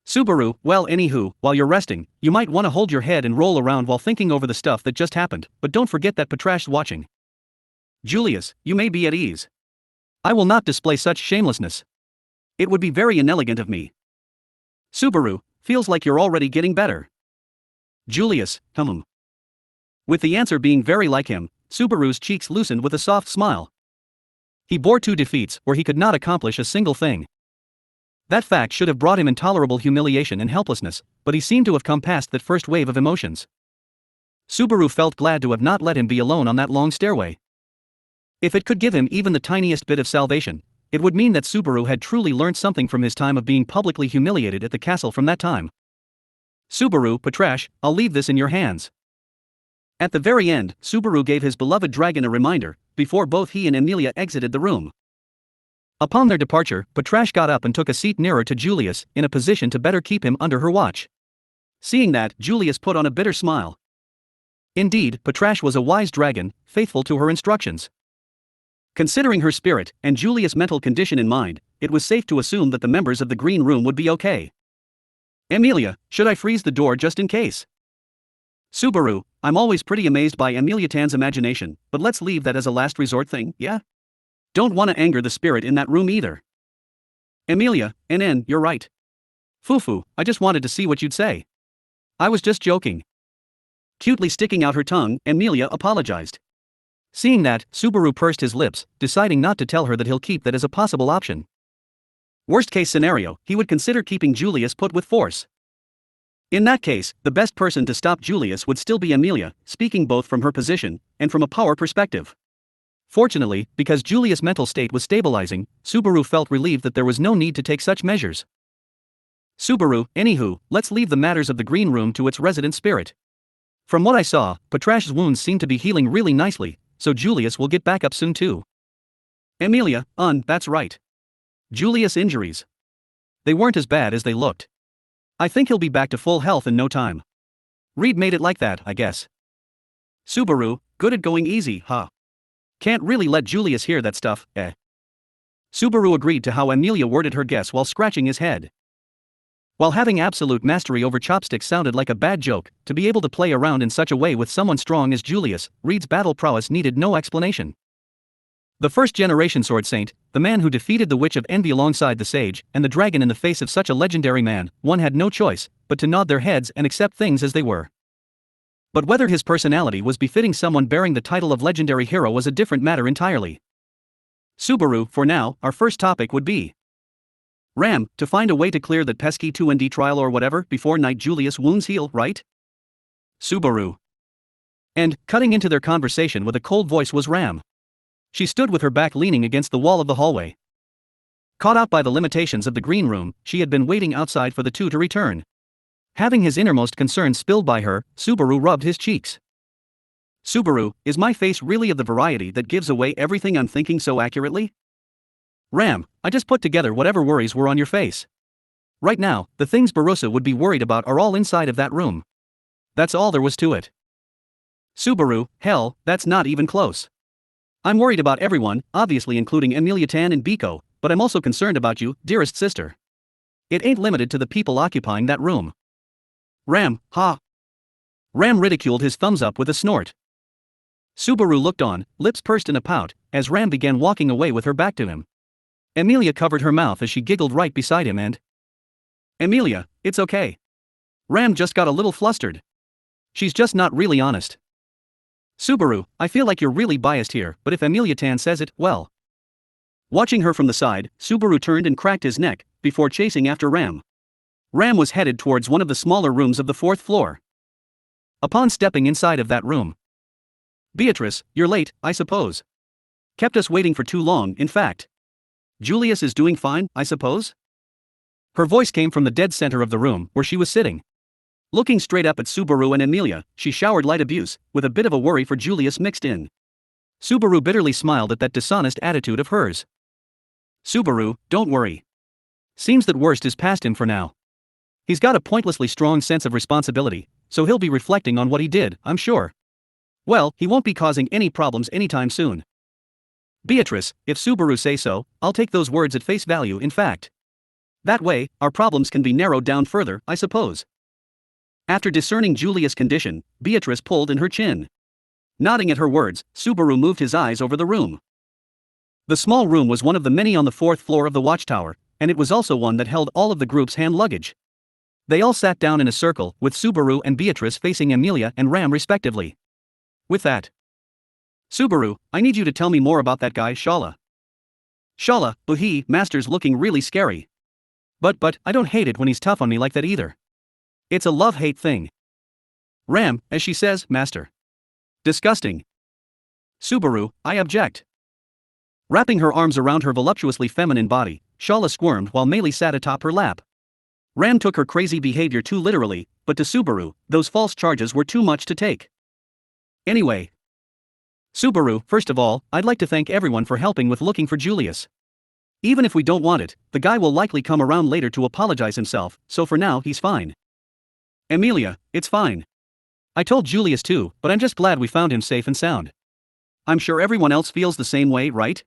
Subaru, well anywho, while you're resting, you might want to hold your head and roll around while thinking over the stuff that just happened, but don't forget that Patrash's watching. Julius, you may be at ease. I will not display such shamelessness. It would be very inelegant of me. Subaru, feels like you're already getting better. Julius, With the answer being very like him, Subaru's cheeks loosened with a soft smile. He bore 2 defeats where he could not accomplish a single thing. That fact should have brought him intolerable humiliation and helplessness, but he seemed to have come past that first wave of emotions. Subaru felt glad to have not let him be alone on that long stairway. If it could give him even the tiniest bit of salvation, it would mean that Subaru had truly learned something from his time of being publicly humiliated at the castle from that time. Subaru, Patrash, I'll leave this in your hands. At the very end, Subaru gave his beloved dragon a reminder, before both he and Emilia exited the room. Upon their departure, Patrash got up and took a seat nearer to Julius, in a position to better keep him under her watch. Seeing that, Julius put on a bitter smile. Indeed, Patrash was a wise dragon, faithful to her instructions. Considering her spirit, and Julius' mental condition in mind, it was safe to assume that the members of the green room would be okay. Emilia, should I freeze the door just in case? Subaru, I'm always pretty amazed by Emilia-tan's imagination, but let's leave that as a last resort thing, yeah? Don't want to anger the spirit in that room either. Emilia, you're right. Fufu, I just wanted to see what you'd say. I was just joking. Cutely sticking out her tongue, Emilia apologized. Seeing that, Subaru pursed his lips, deciding not to tell her that he'll keep that as a possible option. Worst case scenario, he would consider keeping Julius put with force. In that case, the best person to stop Julius would still be Emilia, speaking both from her position and from a power perspective. Fortunately, because Julius' mental state was stabilizing, Subaru felt relieved that there was no need to take such measures. Subaru, let's leave the matters of the green room to its resident spirit. From what I saw, Patrash's wounds seem to be healing really nicely, so Julius will get back up soon too. Emilia, that's right. Julius' injuries. They weren't as bad as they looked. I think he'll be back to full health in no time. Reed made it like that, I guess. Subaru, good at going easy, huh? Can't really let Julius hear that stuff, eh? Subaru agreed to how Emilia worded her guess while scratching his head. While having absolute mastery over chopsticks sounded like a bad joke, to be able to play around in such a way with someone strong as Julius, Reed's battle prowess needed no explanation. The first-generation sword saint, the man who defeated the Witch of Envy alongside the sage and the dragon in the face of such a legendary man, one had no choice but to nod their heads and accept things as they were. But whether his personality was befitting someone bearing the title of legendary hero was a different matter entirely. Subaru, for now, our first topic would be Ram, to find a way to clear that pesky 2&D trial or whatever before Knight Julius' wounds heal, right? Subaru. And, cutting into their conversation with a cold voice was Ram. She stood with her back leaning against the wall of the hallway. Caught out by the limitations of the green room, she had been waiting outside for the two to return. Having his innermost concern spilled by her, Subaru rubbed his cheeks. Subaru, is my face really of the variety that gives away everything I'm thinking so accurately? Ram, I just put together whatever worries were on your face. Right now, the things Barossa would be worried about are all inside of that room. That's all there was to it. Subaru, hell, that's not even close. I'm worried about everyone, obviously including Emilia Tan and Biko, but I'm also concerned about you, dearest sister. It ain't limited to the people occupying that room. Ram, ha! Ram ridiculed his thumbs up with a snort. Subaru looked on, lips pursed in a pout, as Ram began walking away with her back to him. Emilia covered her mouth as she giggled right beside him and... Emilia, it's okay. Ram just got a little flustered. She's just not really honest. Subaru, I feel like you're really biased here, but if Emilia Tan says it, well. Watching her from the side, Subaru turned and cracked his neck, before chasing after Ram. Ram was headed towards one of the smaller rooms of the 4th floor. Upon stepping inside of that room. Beatrice, you're late, I suppose. Kept us waiting for too long, in fact. Julius is doing fine, I suppose? Her voice came from the dead center of the room, where she was sitting. Looking straight up at Subaru and Emilia, she showered light abuse, with a bit of a worry for Julius mixed in. Subaru bitterly smiled at that dishonest attitude of hers. Subaru, don't worry. Seems that worst is past him for now. He's got a pointlessly strong sense of responsibility, so he'll be reflecting on what he did, I'm sure. Well, he won't be causing any problems anytime soon. Beatrice, if Subaru say so, I'll take those words at face value in fact. That way, our problems can be narrowed down further, I suppose. After discerning Julius' condition, Beatrice pulled in her chin. Nodding at her words, Subaru moved his eyes over the room. The small room was one of the many on the 4th floor of the watchtower, and it was also one that held all of the group's hand luggage. They all sat down in a circle, with Subaru and Beatrice facing Emilia and Ram respectively. With that, Subaru, I need you to tell me more about that guy Shala. Shala, master's looking really scary. But, I don't hate it when he's tough on me like that either. It's a love-hate thing. Ram, as she says, master. Disgusting. Subaru, I object. Wrapping her arms around her voluptuously feminine body, Shala squirmed while Meili sat atop her lap. Ram took her crazy behavior too literally, but to Subaru, those false charges were too much to take. Anyway. Subaru, first of all, I'd like to thank everyone for helping with looking for Julius. Even if we don't want it, the guy will likely come around later to apologize himself, so for now he's fine. Emilia, it's fine. I told Julius too, but I'm just glad we found him safe and sound. I'm sure everyone else feels the same way, right?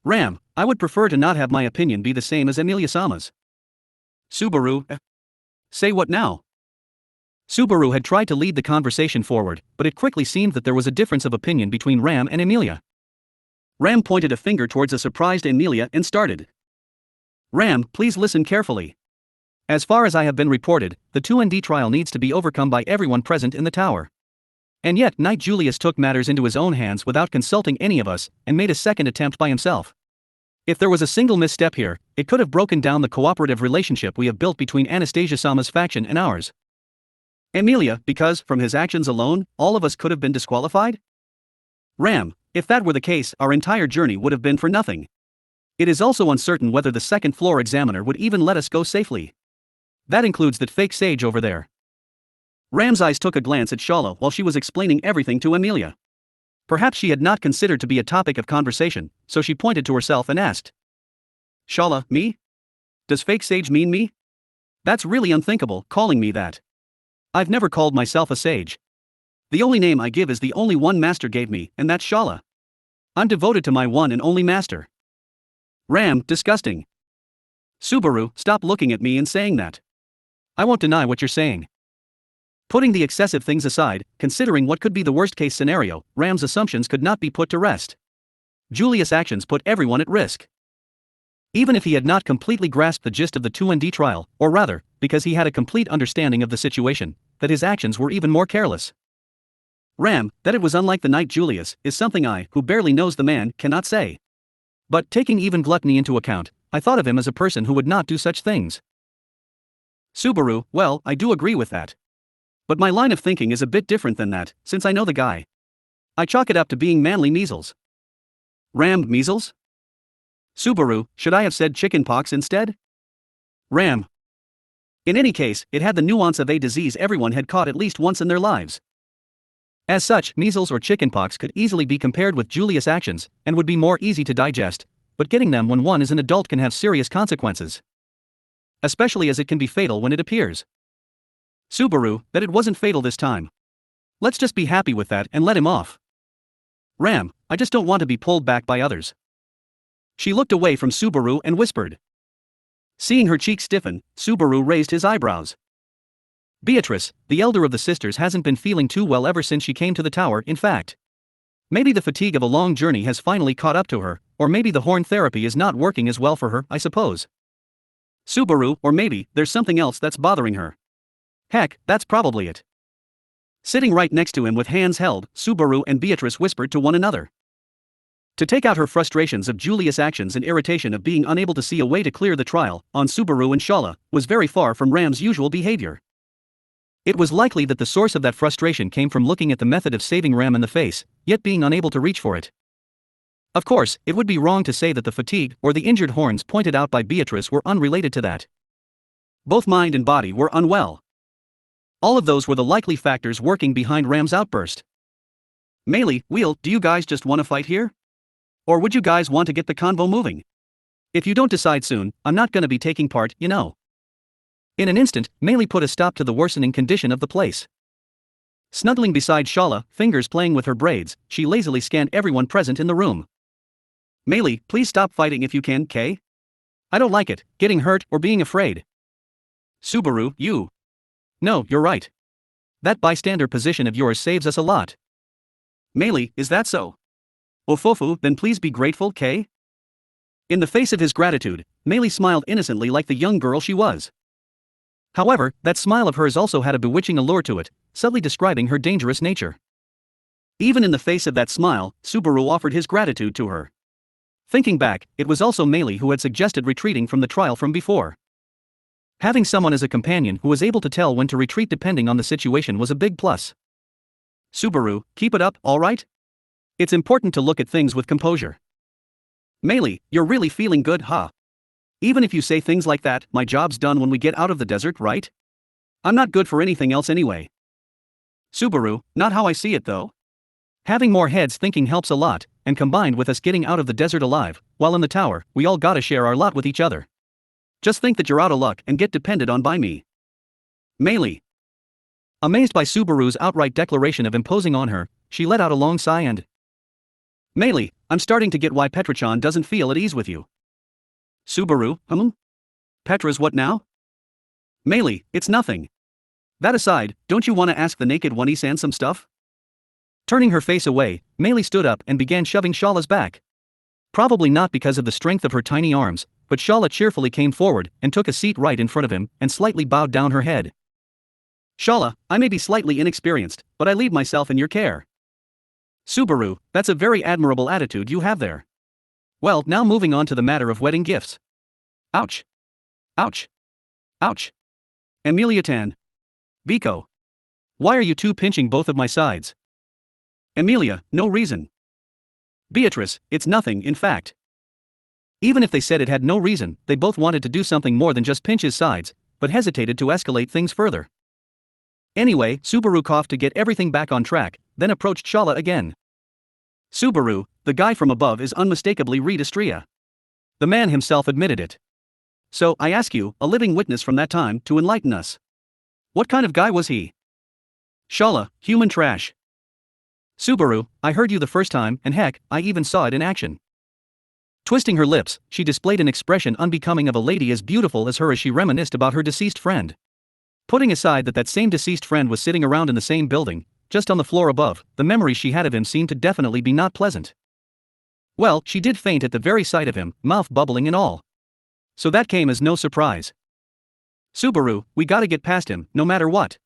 Ram, I would prefer to not have my opinion be the same as Emilia-sama's. Subaru, say what now? Subaru had tried to lead the conversation forward, but it quickly seemed that there was a difference of opinion between Ram and Emilia. Ram pointed a finger towards a surprised Emilia and started. Ram, please listen carefully. As far as I have been reported, the 2&D trial needs to be overcome by everyone present in the tower. And yet Knight Julius took matters into his own hands without consulting any of us, and made a second attempt by himself. If there was a single misstep here, it could have broken down the cooperative relationship we have built between Anastasia-sama's faction and ours. Emilia, because, from his actions alone, all of us could have been disqualified? Ram, if that were the case, our entire journey would have been for nothing. It is also uncertain whether the second floor examiner would even let us go safely. That includes that fake sage over there. Ram's eyes took a glance at Shala while she was explaining everything to Emilia. Perhaps she had not considered to be a topic of conversation, so she pointed to herself and asked. Shala, me? Does fake sage mean me? That's really unthinkable, calling me that. I've never called myself a sage. The only name I give is the only one master gave me, and that's Shala. I'm devoted to my one and only master. Ram, disgusting. Subaru, stop looking at me and saying that. I won't deny what you're saying. Putting the excessive things aside, considering what could be the worst-case scenario, Ram's assumptions could not be put to rest. Julius' actions put everyone at risk. Even if he had not completely grasped the gist of the 2ND trial, or rather, because he had a complete understanding of the situation, that his actions were even more careless. Ram, that it was unlike the knight Julius, is something I, who barely knows the man, cannot say. But taking even gluttony into account, I thought of him as a person who would not do such things. Subaru, well, I do agree with that. But my line of thinking is a bit different than that, since I know the guy. I chalk it up to being manly measles. Ram, measles? Subaru, should I have said chickenpox instead? Ram. In any case, it had the nuance of a disease everyone had caught at least once in their lives. As such, measles or chickenpox could easily be compared with Julius' actions, and would be more easy to digest, but getting them when one is an adult can have serious consequences. Especially as it can be fatal when it appears. Subaru, that it wasn't fatal this time. Let's just be happy with that and let him off. Ram, I just don't want to be pulled back by others. She looked away from Subaru and whispered. Seeing her cheek stiffen, Subaru raised his eyebrows. Beatrice, the elder of the sisters, hasn't been feeling too well ever since she came to the tower, in fact. Maybe the fatigue of a long journey has finally caught up to her, or maybe the horn therapy is not working as well for her, I suppose. Subaru, or maybe there's something else that's bothering her. Heck, that's probably it. Sitting right next to him with hands held, Subaru and Beatrice whispered to one another. To take out her frustrations of Julius' actions and irritation of being unable to see a way to clear the trial on Subaru and Shala was very far from Ram's usual behavior. It was likely that the source of that frustration came from looking at the method of saving Ram in the face, yet being unable to reach for it. Of course, it would be wrong to say that the fatigue or the injured horns pointed out by Beatrice were unrelated to that. Both mind and body were unwell. All of those were the likely factors working behind Ram's outburst. Melee, Wheel, do you guys just want to fight here? Or would you guys want to get the convo moving? If you don't decide soon, I'm not gonna be taking part, you know. In an instant, Melee put a stop to the worsening condition of the place. Snuggling beside Shala, fingers playing with her braids, she lazily scanned everyone present in the room. Melee, please stop fighting if you can, Kay? I don't like it, getting hurt or being afraid. Subaru, you. No, you're right. That bystander position of yours saves us a lot. Melee, is that so? Ofofu, then please be grateful, Kay? In the face of his gratitude, Melee smiled innocently like the young girl she was. However, that smile of hers also had a bewitching allure to it, subtly describing her dangerous nature. Even in the face of that smile, Subaru offered his gratitude to her. Thinking back, it was also Melee who had suggested retreating from the trial from before. Having someone as a companion who was able to tell when to retreat depending on the situation was a big plus. Subaru, keep it up, alright? It's important to look at things with composure. Melee, you're really feeling good, huh? Even if you say things like that, my job's done when we get out of the desert, right? I'm not good for anything else anyway. Subaru, not how I see it though. Having more heads thinking helps a lot, and combined with us getting out of the desert alive, while in the tower, we all gotta share our lot with each other. Just think that you're out of luck and get depended on by me. Melee. Amazed by Subaru's outright declaration of imposing on her, she let out a long sigh and... Melee, I'm starting to get why Petrachan doesn't feel at ease with you. Subaru, Petra's what now? Melee, it's nothing. That aside, don't you want to ask the naked one-san some stuff? Turning her face away, Melee stood up and began shoving Shala's back. Probably not because of the strength of her tiny arms, but Shala cheerfully came forward and took a seat right in front of him and slightly bowed down her head. Shala, I may be slightly inexperienced, but I leave myself in your care. Subaru, that's a very admirable attitude you have there. Well, now moving on to the matter of wedding gifts. Ouch. Ouch. Ouch. Emilia-tan. Biko. Why are you two pinching both of my sides? Emilia, no reason. Beatrice, it's nothing, in fact. Even if they said it had no reason, they both wanted to do something more than just pinch his sides, but hesitated to escalate things further. Anyway, Subaru coughed to get everything back on track, then approached Shala again. Subaru, the guy from above is unmistakably Reed Estrella. The man himself admitted it. So, I ask you, a living witness from that time, to enlighten us. What kind of guy was he? Shala, human trash. Subaru, I heard you the first time, and heck, I even saw it in action. Twisting her lips, she displayed an expression unbecoming of a lady as beautiful as her as she reminisced about her deceased friend. Putting aside that same deceased friend was sitting around in the same building, just on the floor above, the memories she had of him seemed to definitely be not pleasant. Well, she did faint at the very sight of him, mouth bubbling and all. So that came as no surprise. Subaru, we gotta get past him, no matter what.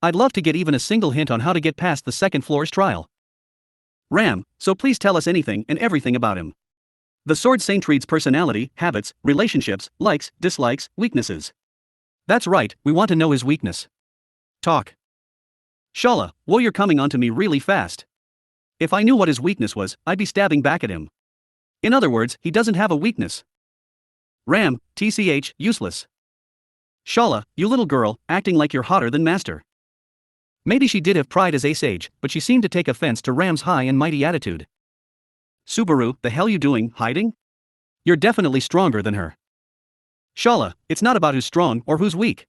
I'd love to get even a single hint on how to get past the second floor's trial. Ram, so please tell us anything and everything about him. The Sword Saint reads personality, habits, relationships, likes, dislikes, weaknesses. That's right, we want to know his weakness. Talk. Shala, whoa, you're coming onto me really fast. If I knew what his weakness was, I'd be stabbing back at him. In other words, he doesn't have a weakness. Ram, tch, useless. Shala, you little girl, acting like you're hotter than master. Maybe she did have pride as a sage, but she seemed to take offense to Ram's high and mighty attitude. Subaru, the hell you doing, hiding? You're definitely stronger than her. Shala, it's not about who's strong or who's weak.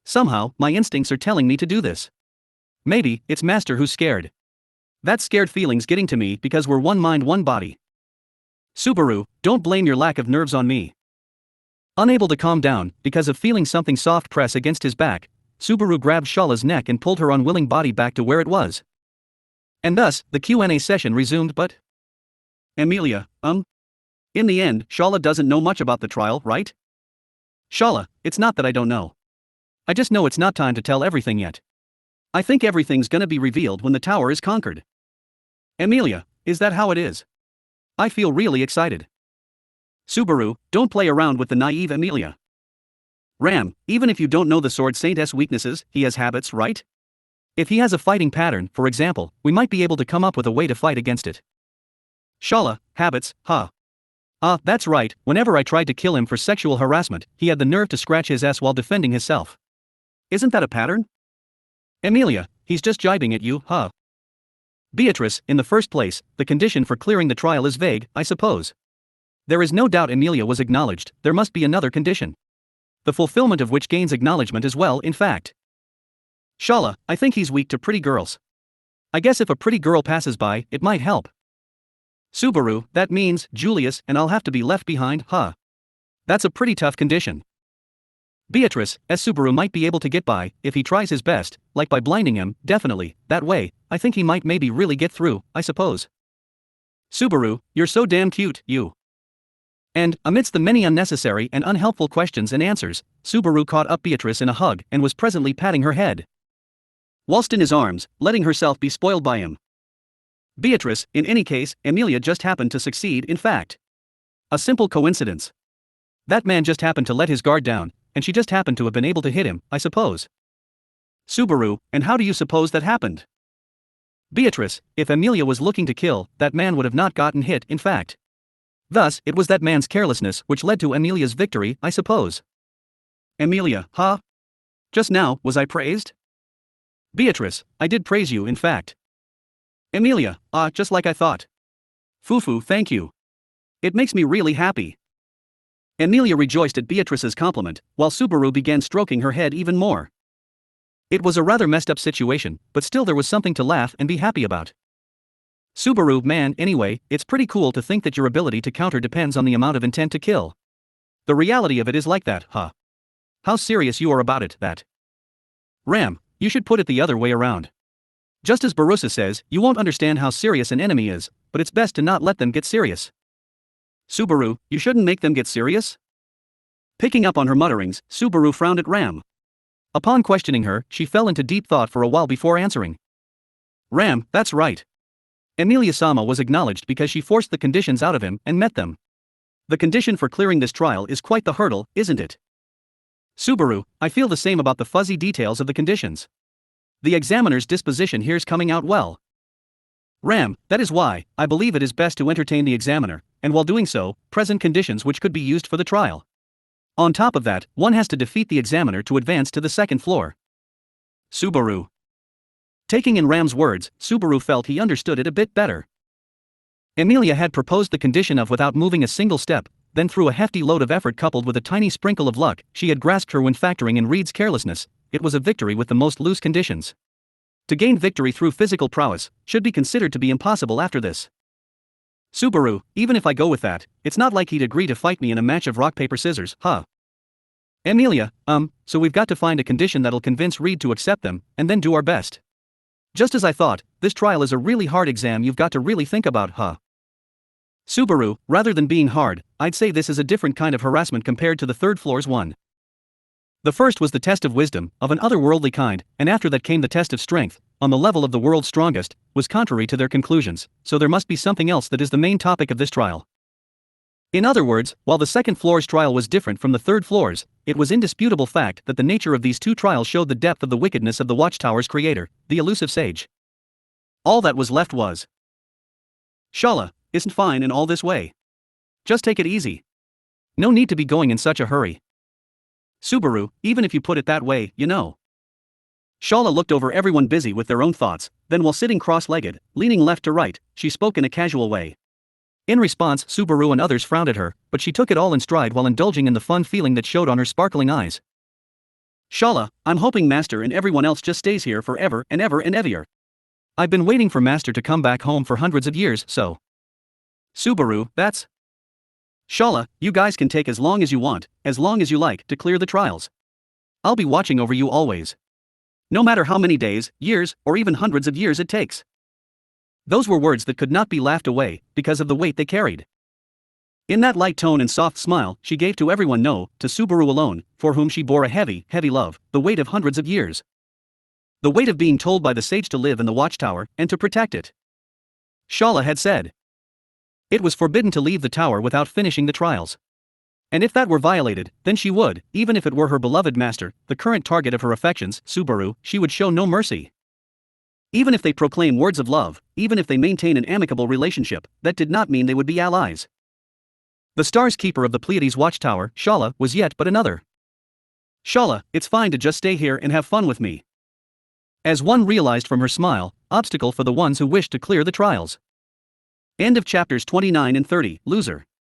Somehow, my instincts are telling me to do this. Maybe, it's Master who's scared. That scared feeling's getting to me because we're one mind, one body. Subaru, don't blame your lack of nerves on me. Unable to calm down, because of feeling something soft press against his back, Subaru grabbed Shala's neck and pulled her unwilling body back to where it was. And thus, the Q&A session resumed. But Amelia, in the end, Shala doesn't know much about the trial, right? Shala, it's not that I don't know. I just know it's not time to tell everything yet. I think everything's gonna be revealed when the tower is conquered. Amelia, is that how it is? I feel really excited. Subaru, don't play around with the naive Amelia. Ram, even if you don't know the Sword Saint's weaknesses, he has habits, right? If he has a fighting pattern, for example, we might be able to come up with a way to fight against it. Shala, habits, huh? That's right, whenever I tried to kill him for sexual harassment, he had the nerve to scratch his ass while defending himself. Isn't that a pattern? Amelia, he's just jibing at you, huh? Beatrice, in the first place, the condition for clearing the trial is vague, I suppose. There is no doubt Amelia was acknowledged, there must be another condition. The fulfillment of which gains acknowledgement as well, in fact. Shala, I think he's weak to pretty girls. I guess if a pretty girl passes by, it might help. Subaru, that means, Julius and I'll have to be left behind, huh? That's a pretty tough condition. Beatrice, as Subaru might be able to get by, if he tries his best, like by blinding him, definitely, that way, I think he might maybe really get through, I suppose. Subaru, you're so damn cute, you. And, amidst the many unnecessary and unhelpful questions and answers, Subaru caught up Beatrice in a hug and was presently patting her head. Whilst in his arms, letting herself be spoiled by him. Beatrice, in any case, Amelia just happened to succeed, in fact. A simple coincidence. That man just happened to let his guard down, and she just happened to have been able to hit him, I suppose. Subaru, and how do you suppose that happened? Beatrice, if Amelia was looking to kill, that man would have not gotten hit, in fact. Thus, it was that man's carelessness which led to Amelia's victory, I suppose. Amelia, huh? Just now, was I praised? Beatrice, I did praise you, in fact. Amelia, just like I thought. Fufu, thank you. It makes me really happy. Amelia rejoiced at Beatrice's compliment, while Subaru began stroking her head even more. It was a rather messed up situation, but still there was something to laugh and be happy about. Subaru, man, anyway, it's pretty cool to think that your ability to counter depends on the amount of intent to kill. The reality of it is like that, huh? How serious you are about it, that. Ram, you should put it the other way around. Just as Barusa says, you won't understand how serious an enemy is, but it's best to not let them get serious. Subaru, you shouldn't make them get serious? Picking up on her mutterings, Subaru frowned at Ram. Upon questioning her, she fell into deep thought for a while before answering. Ram, that's right. Amelia-sama was acknowledged because she forced the conditions out of him and met them. The condition for clearing this trial is quite the hurdle, isn't it? Subaru, I feel the same about the fuzzy details of the conditions. The examiner's disposition here's coming out well. Ram, that is why, I believe it is best to entertain the examiner, and while doing so, present conditions which could be used for the trial. On top of that, one has to defeat the examiner to advance to the second floor. Subaru. Taking in Ram's words, Subaru felt he understood it a bit better. Amelia had proposed the condition of without moving a single step, then through a hefty load of effort coupled with a tiny sprinkle of luck, she had grasped her when factoring in Reed's carelessness. It was a victory with the most loose conditions. To gain victory through physical prowess should be considered to be impossible after this. Subaru, even if I go with that, it's not like he'd agree to fight me in a match of rock paper scissors, huh? Amelia, so we've got to find a condition that'll convince Reed to accept them, and then do our best. Just as I thought, this trial is a really hard exam you've got to really think about, huh? Subaru, rather than being hard, I'd say this is a different kind of harassment compared to the third floor's one. The first was the test of wisdom, of an otherworldly kind, and after that came the test of strength, on the level of the world's strongest, was contrary to their conclusions, so there must be something else that is the main topic of this trial. In other words, while the second floor's trial was different from the third floor's, it was indisputable fact that the nature of these two trials showed the depth of the wickedness of the watchtower's creator, the elusive sage. All that was left was, Shala, isn't fine in all this way. Just take it easy. No need to be going in such a hurry. Subaru, even if you put it that way, you know. Shala looked over everyone busy with their own thoughts, then while sitting cross-legged, leaning left to right, she spoke in a casual way. In response, Subaru and others frowned at her, but she took it all in stride while indulging in the fun feeling that showed on her sparkling eyes. Shala, I'm hoping Master and everyone else just stays here forever and ever and ever. I've been waiting for Master to come back home for hundreds of years, so. Subaru, that's. Shala, you guys can take as long as you want, as long as you like, to clear the trials. I'll be watching over you always. No matter how many days, years, or even hundreds of years it takes. Those were words that could not be laughed away, because of the weight they carried. In that light tone and soft smile, she gave to everyone, no, to Subaru alone, for whom she bore a heavy, heavy love, the weight of hundreds of years. The weight of being told by the sage to live in the watchtower, and to protect it. Shala had said. It was forbidden to leave the tower without finishing the trials. And if that were violated, then she would, even if it were her beloved master, the current target of her affections, Subaru, she would show no mercy. Even if they proclaim words of love, even if they maintain an amicable relationship, that did not mean they would be allies. The star's keeper of the Pleiades watchtower, Shala, was yet but another. Shala, it's fine to just stay here and have fun with me. As one realized from her smile, obstacle for the ones who wished to clear the trials. End of chapters 29 and 30, loser.